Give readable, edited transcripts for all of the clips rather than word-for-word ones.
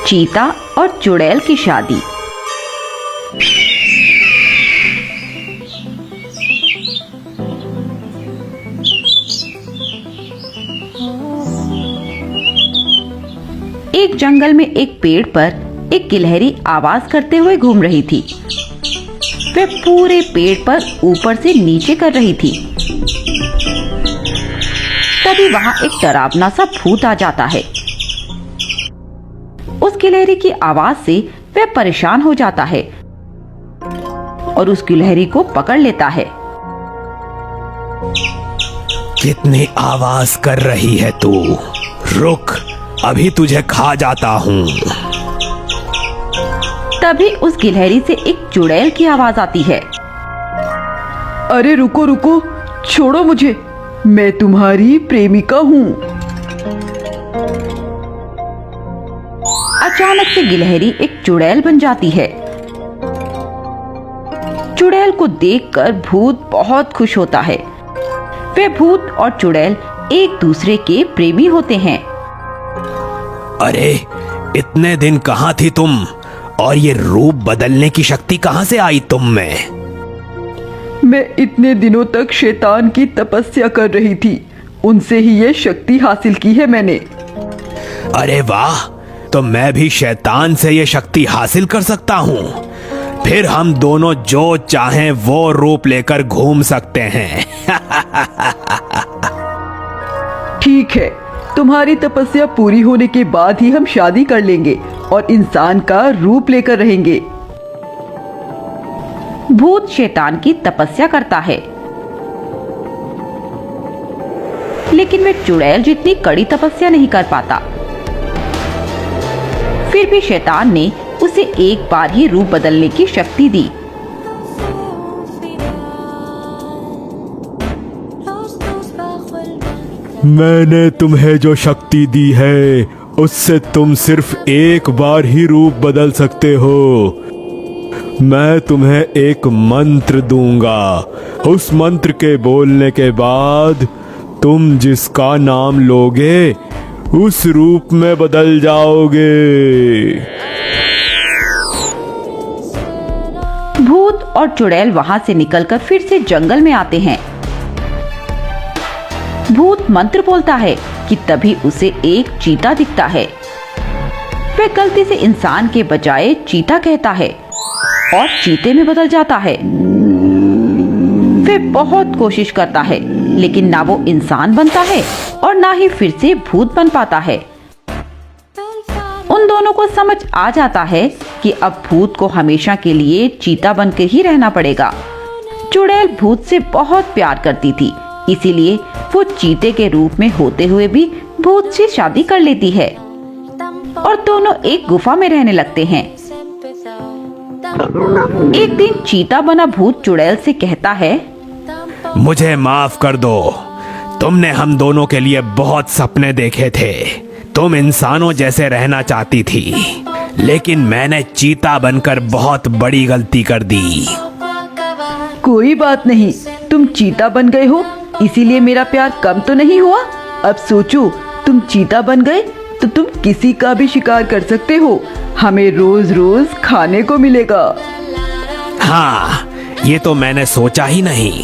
चीता और चुड़ैल की शादी। एक जंगल में एक पेड़ पर एक गिलहरी आवाज करते हुए घूम रही थी। वह पूरे पेड़ पर ऊपर से नीचे कर रही थी। तभी वहां एक डरावना सा भूत आ जाता है। उस गिलहरी की आवाज से वह परेशान हो जाता है और उस गिलहरी को पकड़ लेता है। कितनी आवाज कर रही है तू? रुक, अभी तुझे खा जाता हूँ। तभी उस गिलहरी से एक चुड़ैल की आवाज आती है। अरे रुको रुको, छोड़ो मुझे, मैं तुम्हारी प्रेमिका हूँ। अचानक से गिलहरी एक चुड़ैल बन जाती है। चुड़ैल को देखकर भूत बहुत खुश होता है। वे भूत और चुड़ैल एक दूसरे के प्रेमी होते हैं। अरे, इतने दिन कहाँ थी तुम? और ये रूप बदलने की शक्ति कहाँ से आई तुम में? मैं इतने दिनों तक शैतान की तपस्या कर रही थी, उनसे ही ये शक्ति हासिल की है मैंने। अरे वाह, तो मैं भी शैतान से ये शक्ति हासिल कर सकता हूँ। फिर हम दोनों जो चाहें वो रूप लेकर घूम सकते हैं। ठीक है, तुम्हारी तपस्या पूरी होने के बाद ही हम शादी कर लेंगे और इंसान का रूप लेकर रहेंगे। भूत शैतान की तपस्या करता है, लेकिन वह चुड़ैल जितनी कड़ी तपस्या नहीं कर पाता। फिर भी शैतान ने उसे एक बार ही रूप बदलने की शक्ति दी। मैंने तुम्हें जो शक्ति दी है उससे तुम सिर्फ एक बार ही रूप बदल सकते हो। मैं तुम्हें एक मंत्र दूंगा। उस मंत्र के बोलने के बाद तुम जिसका नाम लोगे उस रूप में बदल जाओगे। भूत और चुड़ैल वहां से निकलकर फिर से जंगल में आते हैं। भूत मंत्र बोलता है कि तभी उसे एक चीता दिखता है। वह गलती से इंसान के बजाय चीता कहता है और चीते में बदल जाता है। वह बहुत कोशिश करता है, लेकिन ना वो इंसान बनता है और ना ही फिर से भूत बन पाता है। उन दोनों को समझ आ जाता है कि अब भूत को हमेशा के लिए चीता बनकर ही रहना पड़ेगा। चुड़ैल भूत से बहुत प्यार करती थी, इसीलिए वो चीते के रूप में होते हुए भी भूत से शादी कर लेती है और दोनों एक गुफा में रहने लगते हैं। एक दिन चीता बना भूत चुड़ैल से कहता है, मुझे माफ कर दो। तुमने हम दोनों के लिए बहुत सपने देखे थे। तुम इंसानों जैसे रहना चाहती थी, लेकिन मैंने चीता बनकर बहुत बड़ी गलती कर दी। कोई बात नहीं, तुम चीता बन गए हो, इसीलिए मेरा प्यार कम तो नहीं हुआ। अब सोचो, तुम चीता बन गए तो तुम किसी का भी शिकार कर सकते हो। हमें रोज रोज खाने को मिलेगा। हाँ, ये तो मैंने सोचा ही नहीं।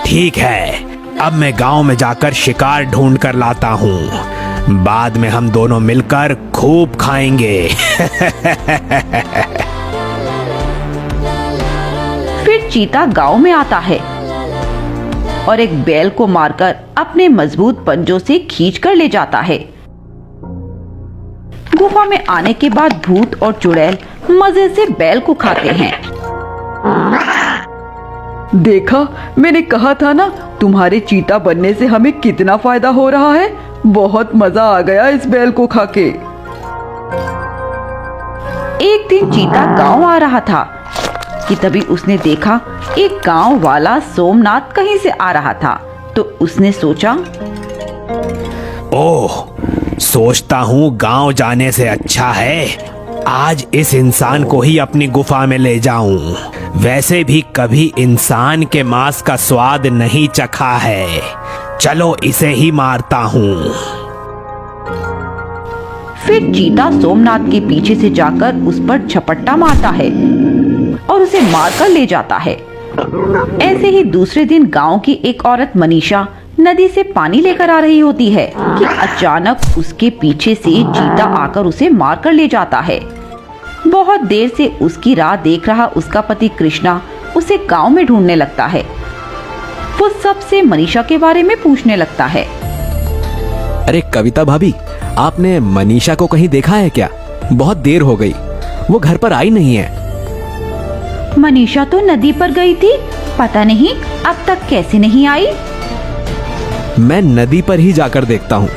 ठीक है, अब मैं गांव में जाकर शिकार ढूंढ कर लाता हूँ। बाद में हम दोनों मिलकर खूब खाएंगे। फिर चीता गांव में आता है और एक बैल को मारकर अपने मजबूत पंजों से खींचकर ले जाता है। गुफा में आने के बाद भूत और चुड़ैल मजे से बैल को खाते हैं। देखा, मैंने कहा था ना, तुम्हारे चीता बनने से हमें कितना फायदा हो रहा है। बहुत मजा आ गया इस बैल को खाके। एक दिन चीता गांव आ रहा था कि तभी उसने देखा एक गांव वाला सोमनाथ कहीं से आ रहा था। तो उसने सोचा, ओह, सोचता हूँ गांव जाने से अच्छा है आज इस इंसान को ही अपनी गुफा में ले जाऊं। वैसे भी कभी इंसान के मांस का स्वाद नहीं चखा है। चलो इसे ही मारता हूँ। फिर चीता सोमनाथ के पीछे से जाकर उस पर झपट्टा मारता है और उसे मारकर ले जाता है। ऐसे ही दूसरे दिन गांव की एक औरत मनीषा नदी से पानी लेकर आ रही होती है कि अचानक उसके पीछे से चीता आकर उसे मारकर ले जाता है। बहुत देर से उसकी राह देख रहा उसका पति कृष्णा उसे गांव में ढूंढने लगता है। वो सबसे मनीषा के बारे में पूछने लगता है। अरे कविता भाभी, आपने मनीषा को कहीं देखा है क्या? बहुत देर हो गई, वो घर पर आई नहीं है। मनीषा तो नदी पर गई थी, पता नहीं अब तक कैसे नहीं आई। मैं नदी पर ही जाकर देखता हूँ।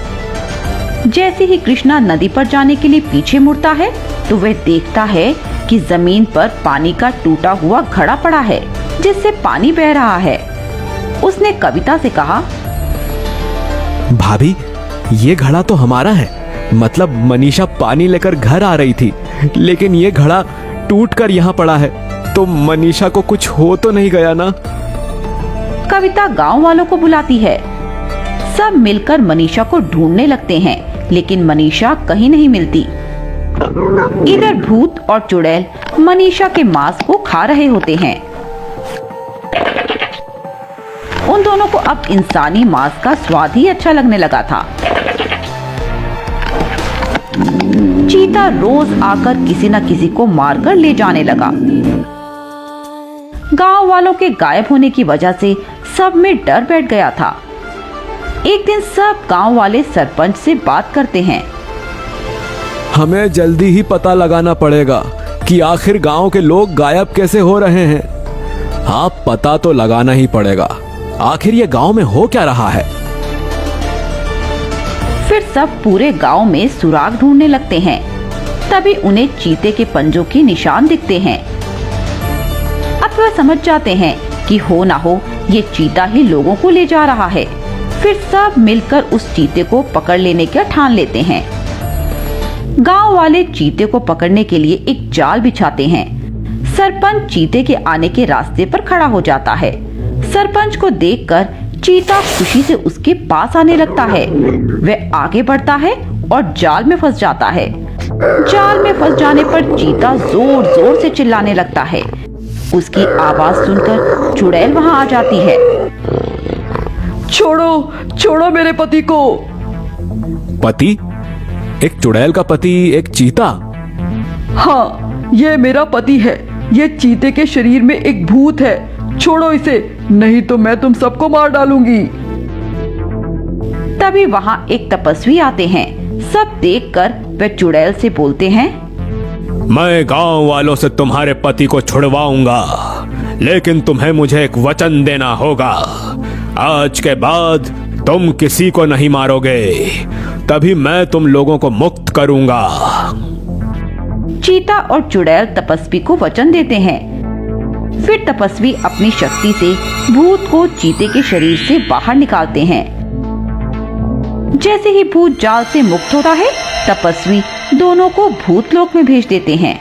जैसे ही कृष्णा नदी पर जाने के लिए पीछे मुड़ता है तो वह देखता है कि जमीन पर पानी का टूटा हुआ घड़ा पड़ा है जिससे पानी बह रहा है। उसने कविता से कहा, भाभी ये घड़ा तो हमारा है। मतलब मनीषा पानी लेकर घर आ रही थी, लेकिन ये घड़ा टूटकर यहाँ पड़ा है, तो मनीषा को कुछ हो तो नहीं गया ना? कविता गांव वालों को बुलाती है। सब मिलकर मनीषा को ढूंढने लगते हैं, लेकिन मनीषा कहीं नहीं मिलती। इधर भूत और चुड़ैल मनीषा के मांस को खा रहे होते हैं। उन दोनों को अब इंसानी मांस का स्वाद ही अच्छा लगने लगा था। चीता रोज आकर किसी न किसी को मारकर ले जाने लगा। गांव वालों के गायब होने की वजह से सब में डर बैठ गया था। एक दिन सब गांव वाले सरपंच से बात करते हैं। हमें जल्दी ही पता लगाना पड़ेगा कि आखिर गांव के लोग गायब कैसे हो रहे हैं। आप पता तो लगाना ही पड़ेगा, आखिर ये गांव में हो क्या रहा है। फिर सब पूरे गांव में सुराग ढूंढने लगते हैं। तभी उन्हें चीते के पंजों के निशान दिखते हैं। अब वह समझ जाते हैं कि हो ना हो ये चीता ही लोगों को ले जा रहा है। फिर सब मिलकर उस चीते को पकड़ लेने का ठान लेते हैं। गांव वाले चीते को पकड़ने के लिए एक जाल बिछाते हैं। सरपंच चीते के आने के रास्ते पर खड़ा हो जाता है। सरपंच को देखकर चीता खुशी से उसके पास आने लगता है। वह आगे बढ़ता है और जाल में फंस जाता है। जाल में फंस जाने पर चीता जोर जोर से चिल्लाने लगता है। उसकी आवाज सुनकर चुड़ैल वहां आ जाती है। छोड़ो, छोड़ो मेरे पति को। पति? एक चुड़ैल का पति एक चीता? हाँ, ये मेरा पति है। ये चीते के शरीर में एक भूत है। छोड़ो इसे, नहीं तो मैं तुम सबको मार डालूंगी। तभी वहां एक तपस्वी आते हैं। सब देखकर वे चुड़ैल से बोलते हैं, मैं गांव वालों से तुम्हारे पति को छुड़वाऊंगा, लेकिन तुम्हें मुझे एक वचन देना होगा। आज के बाद तुम किसी को नहीं मारोगे, तभी मैं तुम लोगों को मुक्त करूंगा। चीता और चुड़ैल तपस्वी को वचन देते हैं। फिर तपस्वी अपनी शक्ति से भूत को चीते के शरीर से बाहर निकालते हैं। जैसे ही भूत जाल से मुक्त होता है, तपस्वी दोनों को भूतलोक में भेज देते हैं।